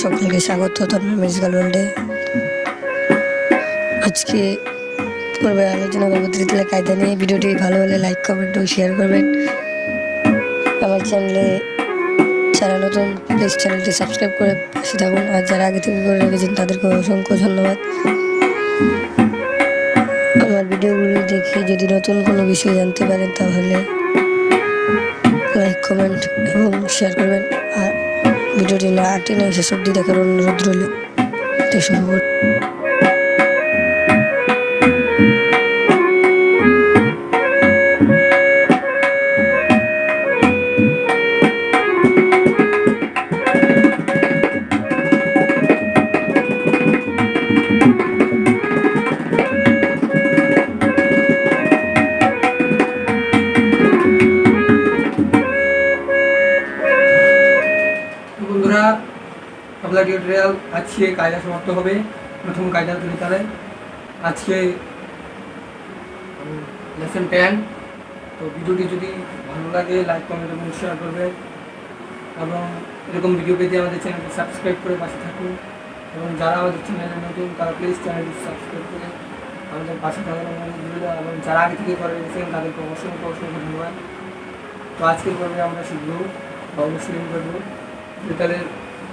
সকলকে স্বাগত তন্ময় মিউজিক্যাল ওয়ার্ল্ডে। আজকে পূর্বে আলোচনা করবো ত্রিতালের কায়দা নিয়ে। ভিডিওটি ভালো হলে লাইক কমেন্ট ও শেয়ার করবেন। আমার চ্যানেলে যারা নতুন প্লিজ চ্যানেলটি সাবস্ক্রাইব করে পাশে থাকুন, আর যারা আগে থেকে করে রেখেছেন তাদেরকে অসংখ্য ধন্যবাদ। আমার ভিডিওগুলি দেখে যদি নতুন কোনো বিষয় জানতে পারেন তাহলে লাইক কমেন্ট এবং শেয়ার করবেন, আর ভিডিওটি না টেনে শেষ অবধি দেখার অনুরোধ রইল। শুরু করি। বন্ধুরা, Tabla টিউটোরিয়াল আজকে কায়দা সমাপ্ত হবে। প্রথম কায়দা ত্রিতালে আজকে লেসন 10। তো ভিডিওটি যদি ভালো লাগে লাইক কমেন্ট এবং শেয়ার করবেন, এবং এরকম ভিডিও পেতে আমাদের চ্যানেলটি সাবস্ক্রাইব করে পাশে থাকুন। এবং যারা আমাদের চ্যানেলে নতুন তারা প্লিজ চ্যানেলটি সাবস্ক্রাইব করে আমাদের পাশে থাকার অনুরোধ রইল, এবং যারা আগে থেকে করে রেখেছেন তাদেরকে অসংখ্য ধন্যবাদ। তো আজকের পর্বে আমরা শিখব বা অনুশীলন করব ত্রিতালের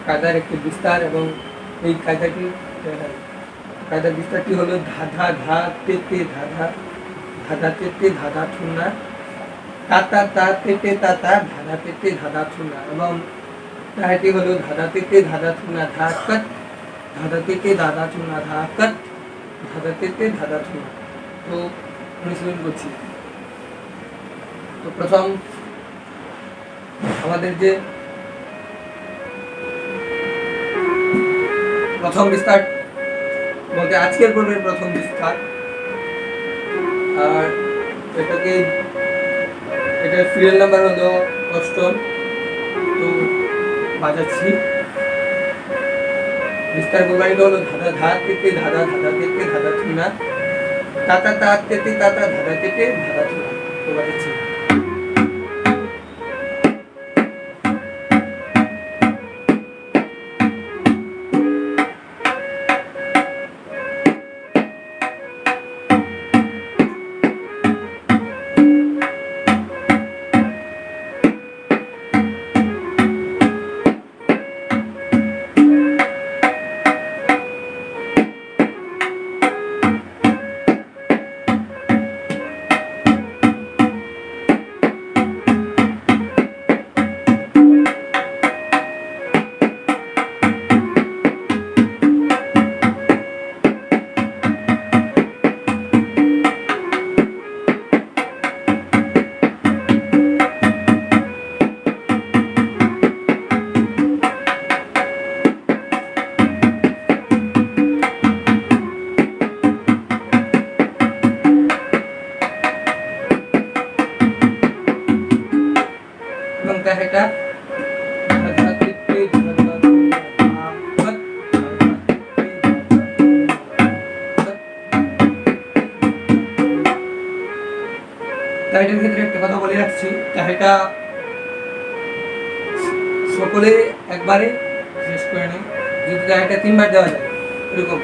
কায়দার একটি বিস্তার, এবং এই কায়দার বিস্তারটি হলো ধা ধা ধা তে তে ধা ধা, ধা ধা তে তে ধা ধা ঠুনা, তা তা তা তে তে তা তা ধা ধা তে তে ধা ধা ঠুনা, এবং তাহাটি হলো ধা ধা তে তে ধা ধা ঠুনা ধা কট, ধা ধা তে তে ধা ধা ঠুনা ধা কট, ধা ধা তে তে ধা ধা ঠুনা। তো অনুশীলন করছি। তো প্রথম আমাদের যে প্রথম বিস্তার বলতে আজকের পর্বের প্রথম বিস্তার, আর এটার সিরিয়াল নাম্বার হলো 8। তো বাজাচ্ছি। বিস্তার প্রবাহিত হলো ধাঁধা ধা তেতে ধাঁধা ধাঁধা তেতে ধাঁধা থুনা, তাতা তা তেতে তাতা ধাঁধা তেতে ধাঁধা থুনা। তো বাজাচ্ছি। এটা টাইটেল ক্ষেত্রে একটা কথা বলে রাখছি, এটা সকলে একবারে শেষ করে নেই। যদি এটা 3 বার দেওয়া যায় এরকম,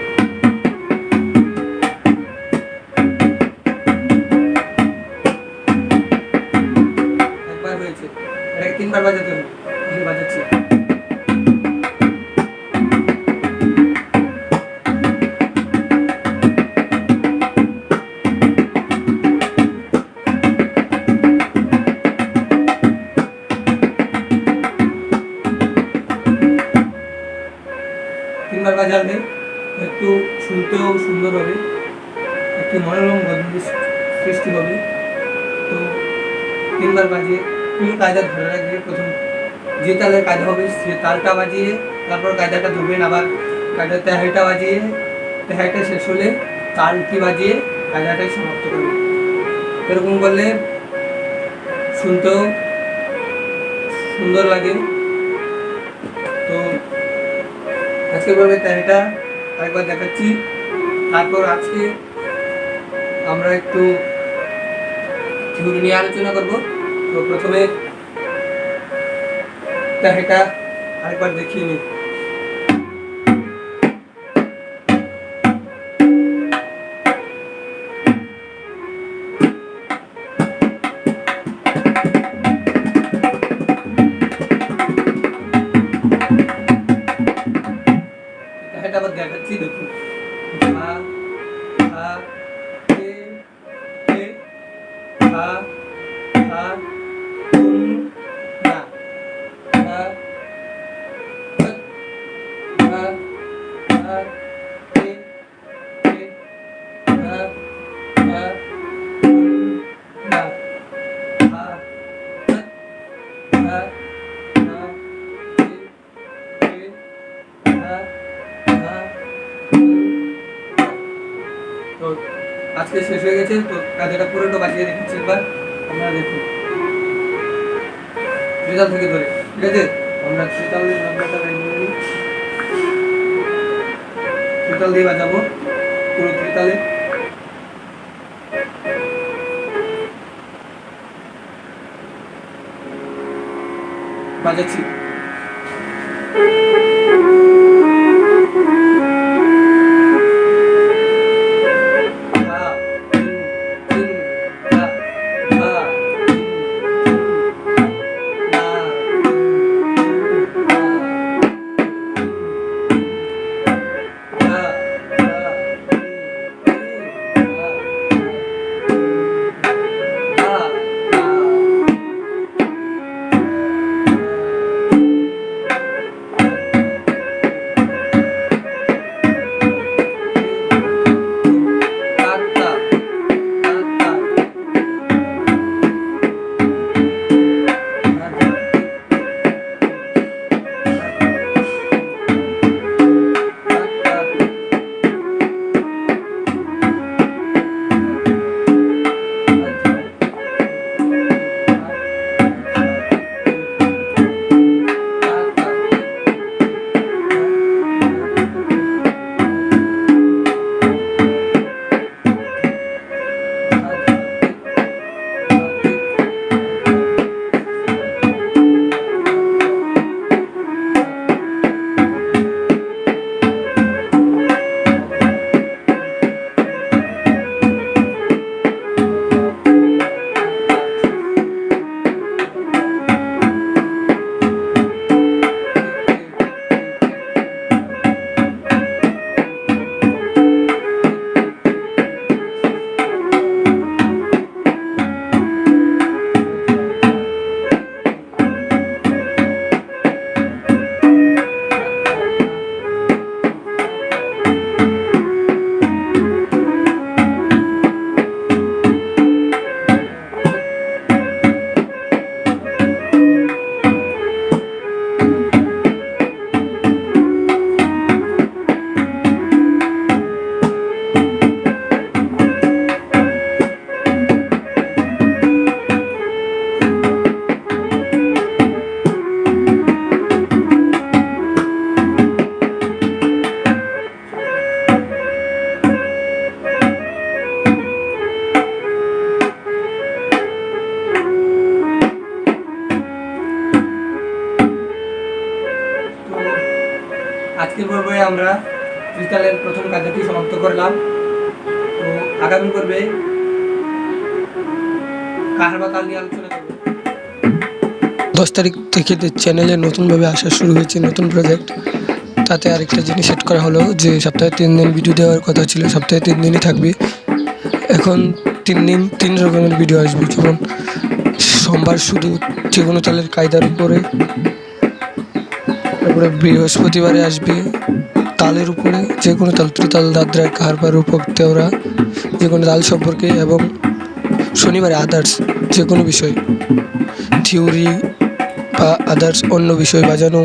একবার হয়েছে, এটাকে 3 বার বাজাতে হবে। বাজাচ্ছি। তিনবার বাজালে একটু শুনতেও সুন্দর হবে, একটি মনোরম গন্ধ সৃষ্টি হবে। তো 3 বার বাজিয়ে তুমি কায়দা ধরে রাখবে। প্রথম যে তালের কায়দা হবে সে তালটা বাজিয়ে তারপর কায়দাটা ধরবেন, আবার কায়দা তেহাইটা বাজিয়ে তেহাইটা শেষ হলে তালটি বাজিয়ে কায়দাটাই সমাপ্ত করবে। এরকম করলে শুনতেও সুন্দর লাগে। তো আজকে পর্বে তেহাইটা একবার দেখাচ্ছি, তারপর আজকে আমরা একটু থিওরি নিয়ে আলোচনা করব। তো প্রথমে এটা আরেকবার দেখিয়ে নিই। তে তে ধা ধা ধুম না ধা ধত ধা ধা তে তে ধা ধা ধুম না ধা ধত ধা ধা তে তে ধা ধা ধুম না। তো আজকে শেষ হয়ে গেছে, তো কাজটা পুরোটা বাজিয়ে রেখেছি, এবার আপনারা দেখুন ট্রিটাল থেকে ধরে, ঠিক আছে? আমরা ট্রিটালের নাম্বারটা লাগিয়ে নিই, ট্রিটাল দিয়ে বাজাবো পুরো ট্রিটালে। বাজাচ্ছি। আজকের পর্বে আমরা ট্রিটালের প্রথম কাজটি সমাপ্ত করলাম। তো আগামী পর্বে কাহার বা কাল নিয়ে আলোচনা করব। 10 তারিখ থেকে চ্যানেলে নতুনভাবে আসা শুরু হয়েছে নতুন প্রজেক্ট। তাতে আরেকটা জিনিস সেট করা হলো যে সপ্তাহে 3 দিন ভিডিও দেওয়ার কথা ছিল, সপ্তাহে 3 দিনই থাকবে। এখন 3 দিন 3 রকমের ভিডিও আসবে, যেমন সোমবার শুধু যে কোনো তালের কায়দার উপরে, তারপরে বৃহস্পতিবারে আসবে তালের উপরে যে কোনো তাল, ত্রিতাল, দাদরা, কাহারবা, রূপক, তেওরা, যে কোনো তাল সম্পর্কে, এবং শনিবারে আদার্স যে কোনো বিষয়, থিওরি বা আদার্স অন্য বিষয় বাজানো।